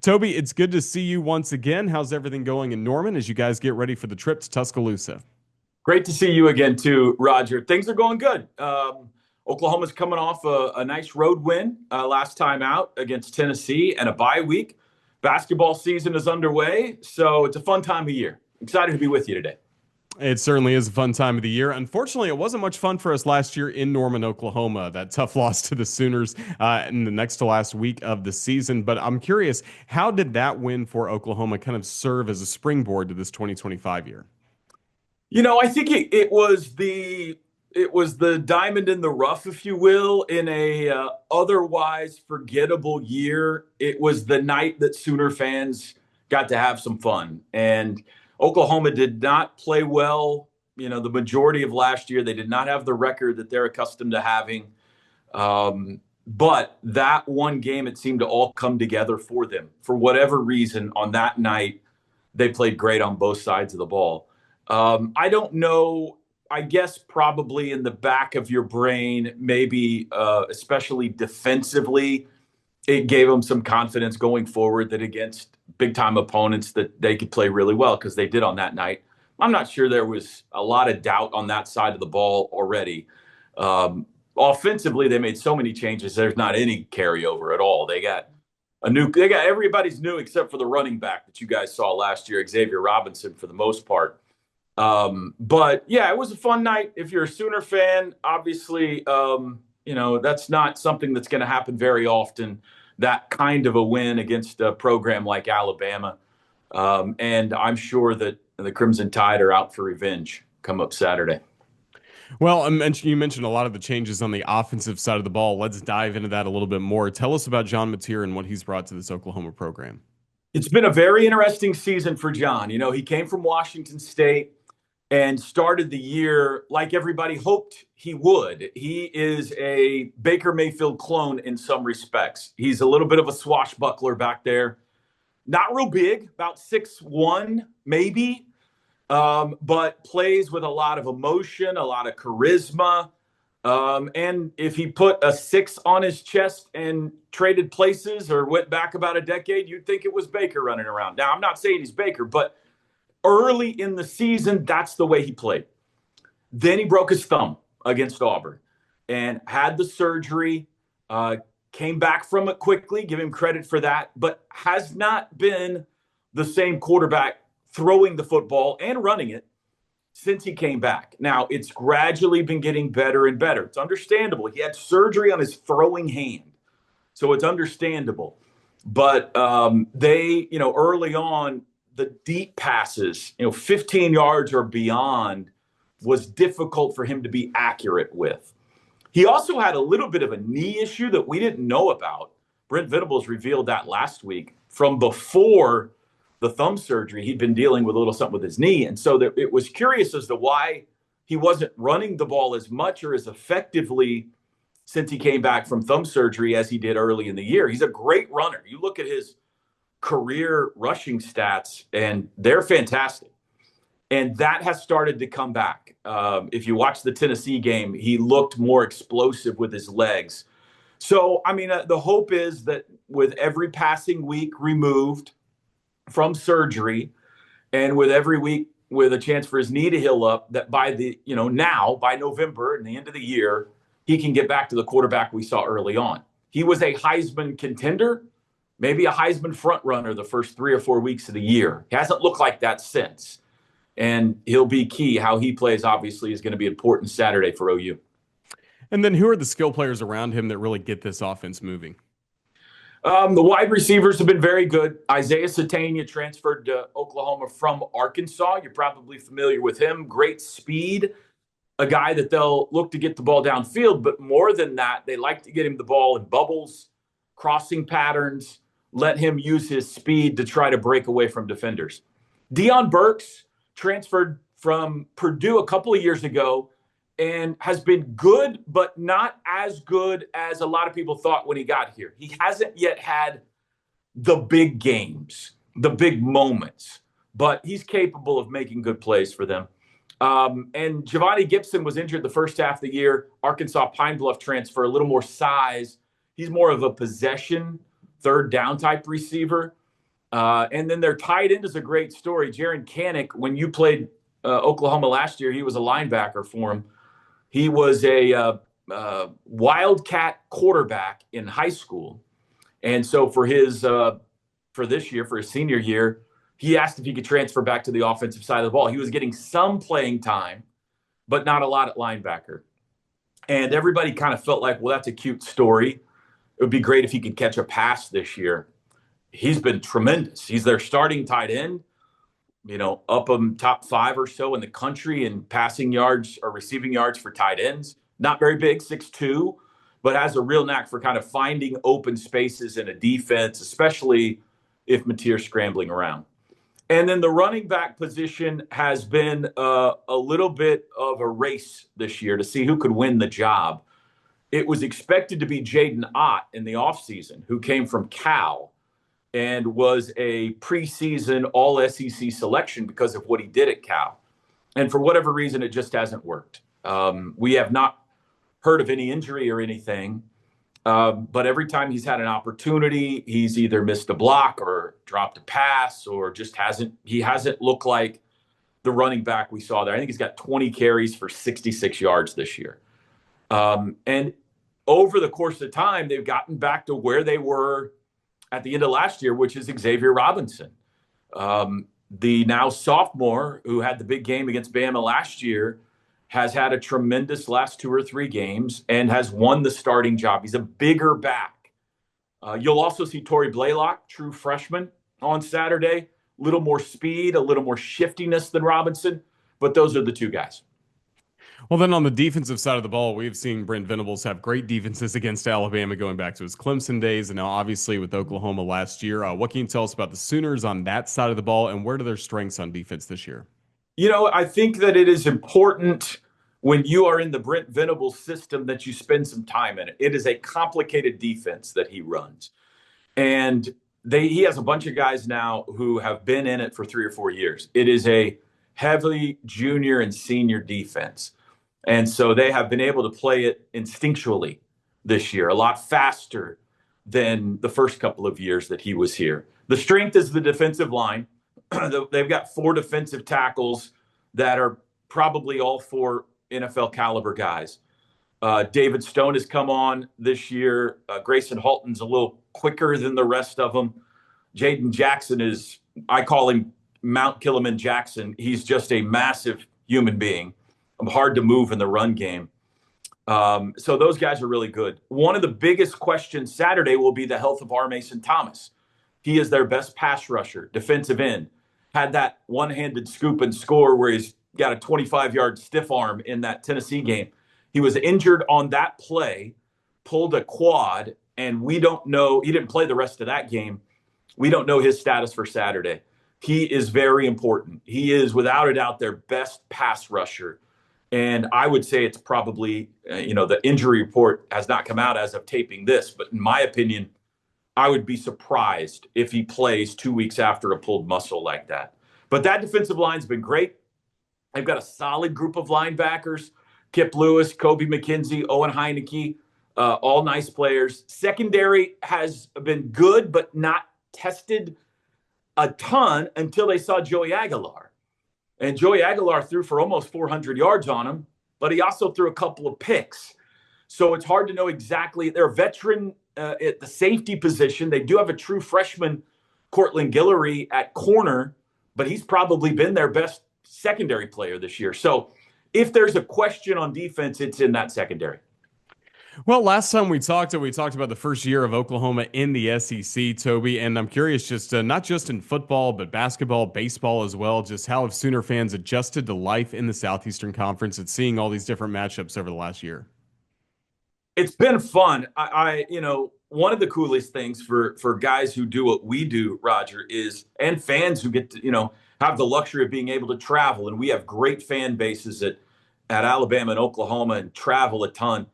Toby, it's good to see you once again. How's everything going in Norman as you guys get ready for the trip to Tuscaloosa? Great to see you again, too, Roger. Things are going good. Oklahoma's coming off a nice road win last time out against Tennessee and a bye week. Basketball season is underway, so it's a fun time of year. Excited to be with you today. It certainly is a fun time of the year. Unfortunately, it wasn't much fun for us last year in Norman, Oklahoma. That tough loss to the Sooners in the next to last week of the season. But I'm curious, how did that win for Oklahoma kind of serve as a springboard to this 2025 year? I think it was the diamond in the rough, if you will, in a otherwise forgettable year. It was the night that Sooner fans got to have some fun, and Oklahoma did not play well. The majority of last year, they did not have the record that they're accustomed to having. But that one game, it seemed to all come together for them. For whatever reason, on that night, they played great on both sides of the ball. I don't know. I guess probably in the back of your brain, maybe especially defensively, it gave them some confidence going forward that against big time opponents that they could play really well because they did on that night. I'm not sure there was a lot of doubt on that side of the ball already. Offensively, they made so many changes. There's not any carryover at all. They got everybody's new except for the running back that you guys saw last year, Xavier Robinson, for the most part. But yeah, it was a fun night. If you're a Sooner fan, obviously, that's not something that's going to happen very often. That kind of a win against a program like Alabama. And I'm sure that the Crimson Tide are out for revenge come up Saturday. Well, you mentioned a lot of the changes on the offensive side of the ball. Let's dive into that a little bit more. Tell us about John Mateer and what he's brought to this Oklahoma program. It's been a very interesting season for John. He came from Washington State and started the year like everybody hoped he would. He is a Baker Mayfield clone in some respects. He's a little bit of a swashbuckler back there. Not real big, about 6'1", maybe, but plays with a lot of emotion, a lot of charisma. And if he put a 6 on his chest and traded places or went back about a decade, you'd think it was Baker running around. Now, I'm not saying he's Baker, but early in the season, that's the way he played. Then he broke his thumb against Auburn and had the surgery, came back from it quickly, give him credit for that, but has not been the same quarterback throwing the football and running it since he came back. Now, it's gradually been getting better and better. It's understandable. He had surgery on his throwing hand, so it's understandable. But early on, the deep passes, 15 yards or beyond was difficult for him to be accurate with. He also had a little bit of a knee issue that we didn't know about. Brent Venables revealed that last week. From before the thumb surgery, he'd been dealing with a little something with his knee. And so it was curious as to why he wasn't running the ball as much or as effectively since he came back from thumb surgery as he did early in the year. He's a great runner. You look at his career rushing stats, and they're fantastic. And that has started to come back. If you watch the Tennessee game, he looked more explosive with his legs. So, the hope is that with every passing week removed from surgery and with every week with a chance for his knee to heal up, that by by November and the end of the year, he can get back to the quarterback we saw early on. He was a Heisman contender, maybe a Heisman front runner the first 3 or 4 weeks of the year. He hasn't looked like that since. And he'll be key. How he plays, obviously, is going to be important Saturday for OU. And then who are the skill players around him that really get this offense moving? The wide receivers have been very good. Isaiah Satania transferred to Oklahoma from Arkansas. You're probably familiar with him. Great speed, a guy that they'll look to get the ball downfield. But more than that, they like to get him the ball in bubbles, crossing patterns, let him use his speed to try to break away from defenders. Deion Burks transferred from Purdue a couple of years ago and has been good, but not as good as a lot of people thought when he got here. He hasn't yet had the big games, the big moments, but he's capable of making good plays for them. And Giovanni Gibson was injured the first half of the year. Arkansas Pine Bluff transfer, a little more size. He's more of a possession third down type receiver. And then their tight end is a great story. Jaron Kanik, when you played Oklahoma last year, he was a linebacker for him. He was a Wildcat quarterback in high school. And so for this year, for his senior year, he asked if he could transfer back to the offensive side of the ball. He was getting some playing time, but not a lot at linebacker. And everybody kind of felt like, well, that's a cute story. It would be great if he could catch a pass this year. He's been tremendous. He's their starting tight end, up top 5 or so in the country in passing yards or receiving yards for tight ends. Not very big, 6'2", but has a real knack for kind of finding open spaces in a defense, especially if Mateer's scrambling around. And then the running back position has been a little bit of a race this year to see who could win the job. It was expected to be Jaden Ott in the offseason, who came from Cal and was a preseason all-SEC selection because of what he did at Cal. And for whatever reason, it just hasn't worked. We have not heard of any injury or anything. But every time he's had an opportunity, he's either missed a block or dropped a pass or just hasn't looked like the running back we saw there. I think he's got 20 carries for 66 yards this year. And over the course of time, they've gotten back to where they were at the end of last year, which is Xavier Robinson. The now sophomore who had the big game against Bama last year has had a tremendous last 2 or 3 games and has won the starting job. He's a bigger back. You'll also see Tory Blaylock, true freshman, on Saturday. A little more speed, a little more shiftiness than Robinson, but those are the 2 guys. Well, then on the defensive side of the ball, we've seen Brent Venables have great defenses against Alabama going back to his Clemson days, and now obviously with Oklahoma last year. What can you tell us about the Sooners on that side of the ball, and where do their strengths on defense this year? I think that it is important when you are in the Brent Venables system that you spend some time in it. It is a complicated defense that he runs. And he has a bunch of guys now who have been in it for 3 or 4 years. It is a heavily junior and senior defense. And so they have been able to play it instinctually this year, a lot faster than the first couple of years that he was here. The strength is the defensive line. They've got 4 defensive tackles that are probably all 4 NFL caliber guys. David Stone has come on this year. Grayson Halton's a little quicker than the rest of them. Jaden Jackson I call him Mount Kiliman Jackson. He's just a massive human being. Hard to move in the run game. So those guys are really good. One of the biggest questions Saturday will be the health of R. Mason Thomas. He is their best pass rusher, defensive end. Had that one-handed scoop and score where he's got a 25-yard stiff arm in that Tennessee game. He was injured on that play, pulled a quad, and we don't know. He didn't play the rest of that game. We don't know his status for Saturday. He is very important. He is, without a doubt, their best pass rusher. And I would say it's probably, the injury report has not come out as of taping this, but in my opinion, I would be surprised if he plays 2 weeks after a pulled muscle like that. But that defensive line's been great. They've got a solid group of linebackers: Kip Lewis, Kobe McKenzie, Owen Heineke, all nice players. Secondary has been good, but not tested a ton until they saw Joey Aguilar. And Joey Aguilar threw for almost 400 yards on him, but he also threw a couple of picks. So it's hard to know exactly. They're a veteran at the safety position. They do have a true freshman, Cortland Guillory, at corner, but he's probably been their best secondary player this year. So if there's a question on defense, it's in that secondary. Well, last time we talked about the first year of Oklahoma in the SEC, Toby, and I'm curious, just not just in football, but basketball, baseball as well, just how have Sooner fans adjusted to life in the Southeastern Conference and seeing all these different matchups over the last year? It's been fun. One of the coolest things for guys who do what we do, Roger, and fans who get to, have the luxury of being able to travel, and we have great fan bases at Alabama and Oklahoma and travel a ton,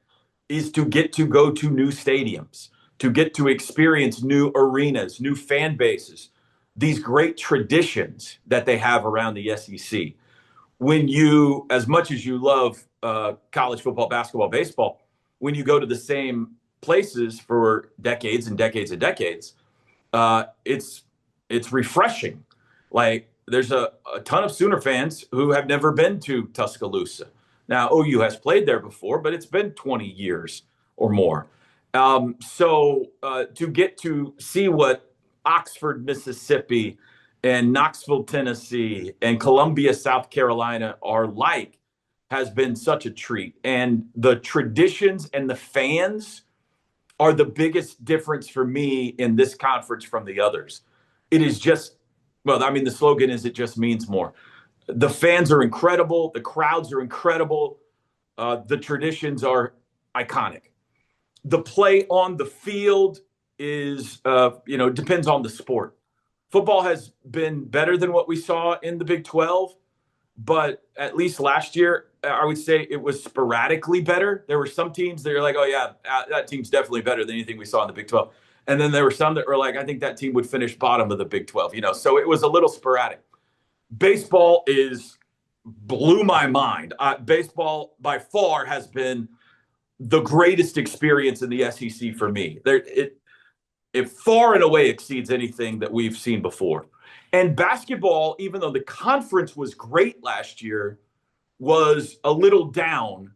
is to get to go to new stadiums, to get to experience new arenas, new fan bases, these great traditions that they have around the SEC. When you, as much as you love college football, basketball, baseball, when you go to the same places for decades and decades and decades, It's refreshing. Like there's a ton of Sooner fans who have never been to Tuscaloosa. Now OU has played there before, but it's been 20 years or more. So to get to see what Oxford, Mississippi, and Knoxville, Tennessee, and Columbia, South Carolina are like has been such a treat. And the traditions and the fans are the biggest difference for me in this conference from the others. It is just, well, I mean, the slogan is it just means more. The fans are incredible. The crowds are incredible. The traditions are iconic. The play on the field is, depends on the sport. Football has been better than what we saw in the Big 12, but at least last year, I would say it was sporadically better. There were some teams that are like, oh, yeah, that team's definitely better than anything we saw in the Big 12. And then there were some that were like, I think that team would finish bottom of the Big 12, so it was a little sporadic. Baseball blew my mind. Baseball by far has been the greatest experience in the SEC for me. It far and away exceeds anything that we've seen before. And basketball, even though the conference was great last year, was a little down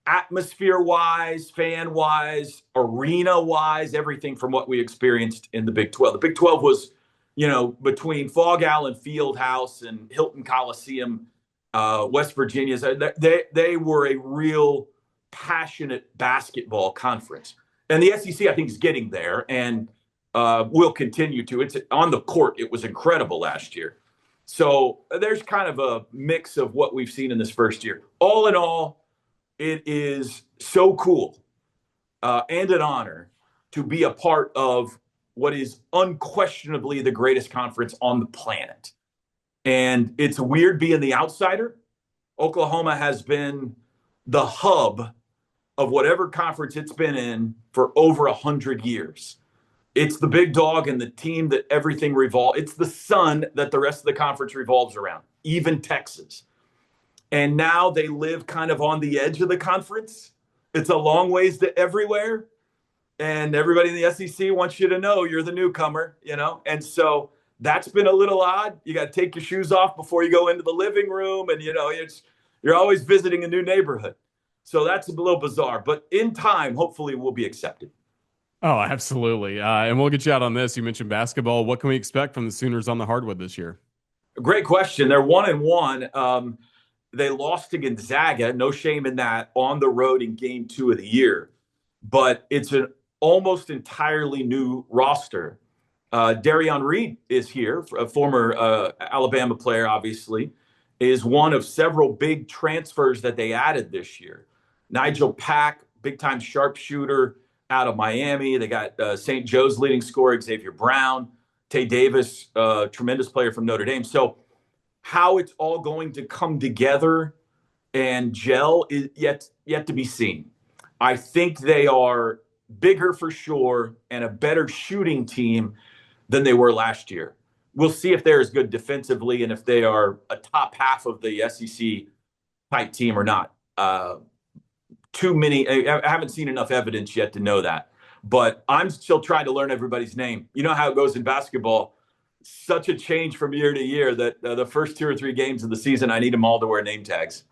atmosphere wise, fan wise, arena wise, everything from what we experienced in the Big 12. The Big 12 was, between Fog Allen Fieldhouse and Hilton Coliseum, West Virginia. They were a real passionate basketball conference. And the SEC, I think, is getting there and will continue to. It's on the court. It was incredible last year. So there's kind of a mix of what we've seen in this first year. All in all, it is so cool and an honor to be a part of what is unquestionably the greatest conference on the planet. And it's weird being the outsider. Oklahoma has been the hub of whatever conference it's been in for over 100 years. It's the big dog and the team that everything revolves. It's the sun that the rest of the conference revolves around, even Texas. And now they live kind of on the edge of the conference. It's a long ways to everywhere. And everybody in the SEC wants you to know you're the newcomer, And so that's been a little odd. You got to take your shoes off before you go into the living room. And, you're always visiting a new neighborhood. So that's a little bizarre. But in time, hopefully we'll be accepted. Oh, absolutely. And we'll get you out on this. You mentioned basketball. What can we expect from the Sooners on the hardwood this year? Great question. They're 1-1. They lost to Gonzaga. No shame in that on the road in game 2 of the year. But it's an almost entirely new roster. Darion Reed is here, a former Alabama player, obviously, is one of several big transfers that they added this year. Nigel Pack, big-time sharpshooter out of Miami. They got St. Joe's leading scorer, Xavier Brown. Tay Davis, tremendous player from Notre Dame. So how it's all going to come together and gel is yet to be seen. I think they are bigger for sure and a better shooting team than they were last year. We'll see if they're as good defensively and if they are a top half of the SEC type team or not. I haven't seen enough evidence yet to know that. But I'm still trying to learn everybody's name. You know how it goes in basketball. Such a change from year to year that the first 2 or 3 games of the season, I need them all to wear name tags.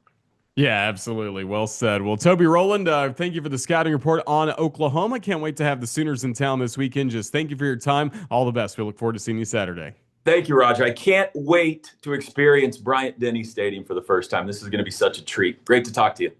Yeah, absolutely. Well said. Well, Toby Rowland, thank you for the scouting report on Oklahoma. Can't wait to have the Sooners in town this weekend. Just thank you for your time. All the best. We look forward to seeing you Saturday. Thank you, Roger. I can't wait to experience Bryant-Denny Stadium for the first time. This is going to be such a treat. Great to talk to you.